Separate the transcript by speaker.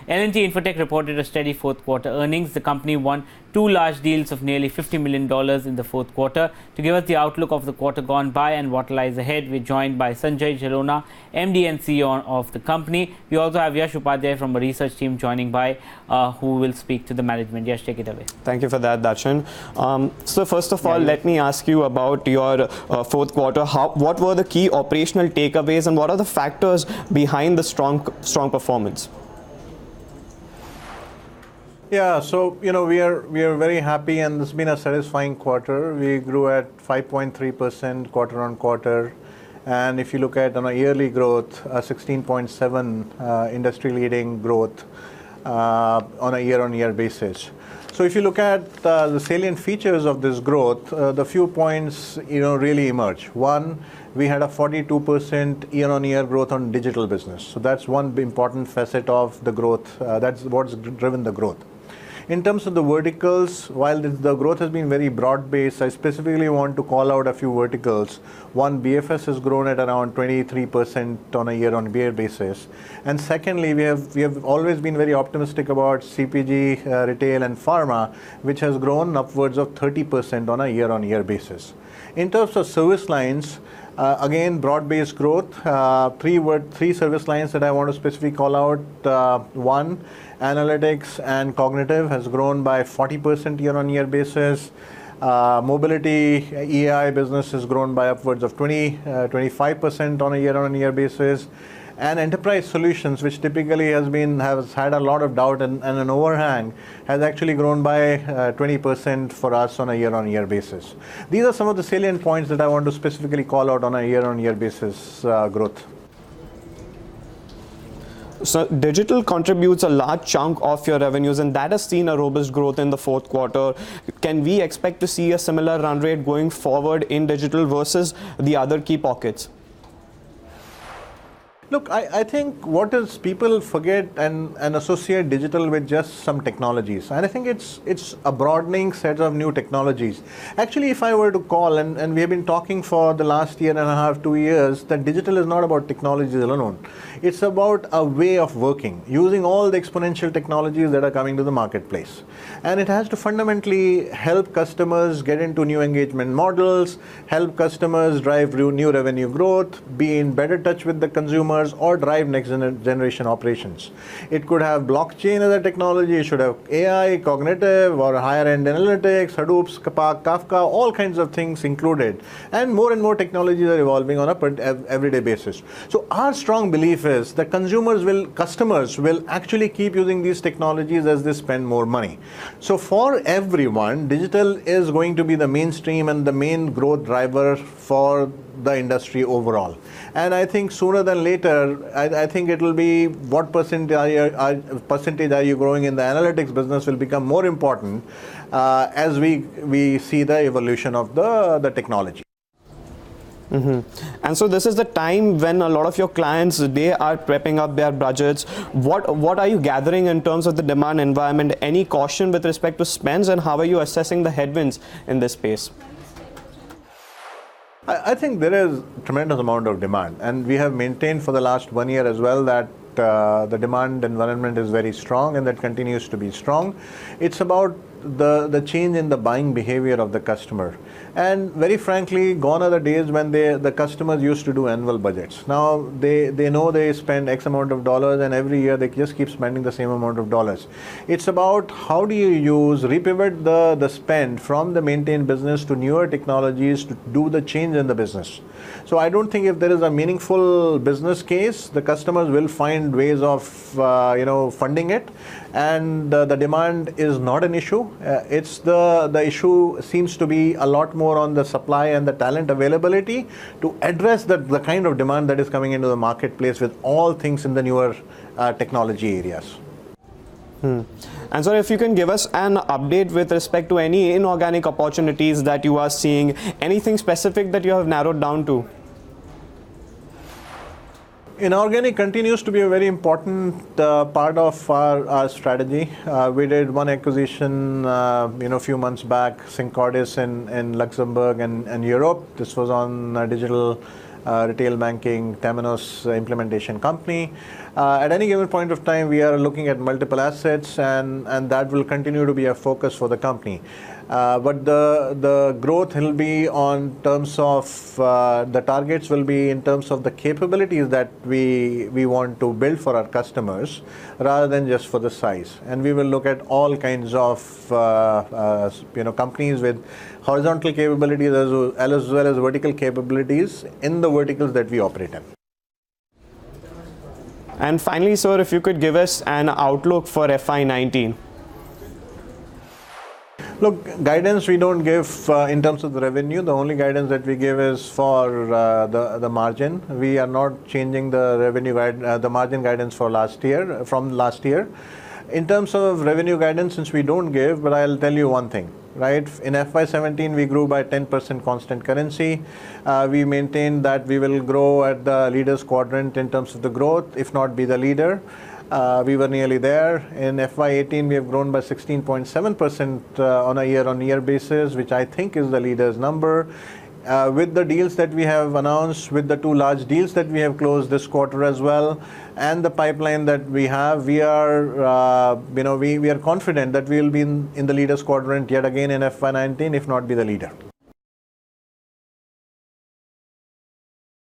Speaker 1: L&T Infotech reported a steady fourth quarter earnings. The company won two large deals of nearly $50 million in the fourth quarter. To give us the outlook of the quarter gone by and what lies ahead, we're joined by Sanjay Jalona, MD and CEO of the company. We also have Yash Upadhyay from a research team joining by, who will speak to the management. Yash, take it away.
Speaker 2: Thank you for that, Darshan. So first of all, let me ask you about your fourth quarter. What were the key operational takeaways and what are the factors behind the strong performance?
Speaker 3: Yeah, so we are very happy, and this has been a satisfying quarter. We grew at 5.3% quarter on quarter, and if you look at on a yearly growth, 16.7 industry-leading growth on a year-on-year basis. So if you look at the salient features of this growth, the few points really emerge. One, we had a 42% year-on-year growth on digital business. So that's one important facet of the growth. That's what's driven the growth. In terms of the verticals, while the growth has been very broad-based, I specifically want to call out a few verticals. One, BFS has grown at around 23% on a year-on-year basis. And secondly, we have always been very optimistic about CPG, retail, and pharma, which has grown upwards of 30% on a year-on-year basis. In terms of service lines, again, broad-based growth. Three service lines that I want to specifically call out. One, analytics and cognitive has grown by 40% year-on-year basis. Mobility EI business has grown by upwards of 25% on a year-on-year basis. And enterprise solutions, which typically has had a lot of doubt and an overhang, has actually grown by 20% for us on a year-on-year basis. These are some of the salient points that I want to specifically call out on a year-on-year basis growth.
Speaker 2: So digital contributes a large chunk of your revenues, and that has seen a robust growth in the fourth quarter. Can we expect to see a similar run rate going forward in digital versus the other key pockets?
Speaker 3: Look, I think what is people forget and associate digital with just some technologies. And I think it's a broadening set of new technologies. Actually, if I were to call, and we have been talking for the last year and a half, 2 years, that digital is not about technologies alone. It's about a way of working, using all the exponential technologies that are coming to the marketplace. And it has to fundamentally help customers get into new engagement models, help customers drive new revenue growth, be in better touch with the consumer, or drive next generation operations. It could have blockchain as a technology, it should have AI, cognitive, or higher end analytics, Hadoop, Spark, Kafka, all kinds of things included. And more technologies are evolving on a everyday basis. So our strong belief is that customers will actually keep using these technologies as they spend more money. So for everyone, digital is going to be the mainstream and the main growth driver for the industry overall. And I think sooner than later, I think it will be what percentage are you growing in the analytics business will become more important as we see the evolution of the technology.
Speaker 2: And so this is the time when a lot of your clients, they are prepping up their budgets. What are you gathering in terms of the demand environment? Any caution with respect to spends, and how are you assessing the headwinds in this space?
Speaker 3: I think there is a tremendous amount of demand, and we have maintained for the last 1 year as well that the demand environment is very strong, and that continues to be strong. It's about the change in the buying behavior of the customer. And very frankly, gone are the days when the customers used to do annual budgets. Now they know they spend X amount of dollars, and every year they just keep spending the same amount of dollars. It's about how do you repivot the spend from the maintained business to newer technologies to do the change in the business. So I don't think if there is a meaningful business case, the customers will find ways of funding it, and the demand is not an issue. It's the issue seems to be a lot more on the supply and the talent availability to address the kind of demand that is coming into the marketplace with all things in the newer technology areas.
Speaker 2: And so if you can give us an update with respect to any inorganic opportunities that you are seeing, anything specific that you have narrowed down to?
Speaker 3: Inorganic continues to be a very important part of our strategy. We did one acquisition, a few months back, Syncordis in Luxembourg and Europe. This was on digital retail banking, Temenos implementation company. At any given point of time, we are looking at multiple assets, and that will continue to be a focus for the company. But the growth will be on terms of the targets will be in terms of the capabilities that we want to build for our customers, rather than just for the size. And we will look at all kinds of companies with horizontal capabilities as well as vertical capabilities in the verticals that we operate in.
Speaker 2: And finally, sir, if you could give us an outlook for FY19.
Speaker 3: Look, guidance we don't give in terms of the revenue. The only guidance that we give is for the margin. We are not changing the the margin guidance for from last year. In terms of revenue guidance, since we don't give, but I'll tell you one thing, right? In FY17, we grew by 10% constant currency. We maintain that we will grow at the leaders quadrant in terms of the growth, if not be the leader. We were nearly there. In FY18, we have grown by 16.7% on a year-on-year basis, which I think is the leader's number. With the deals that we have announced, with the 2 large deals that we have closed this quarter as well, and the pipeline that we have, we are, we are confident that we will be in the leaders quadrant yet again in FY19, if not be the leader.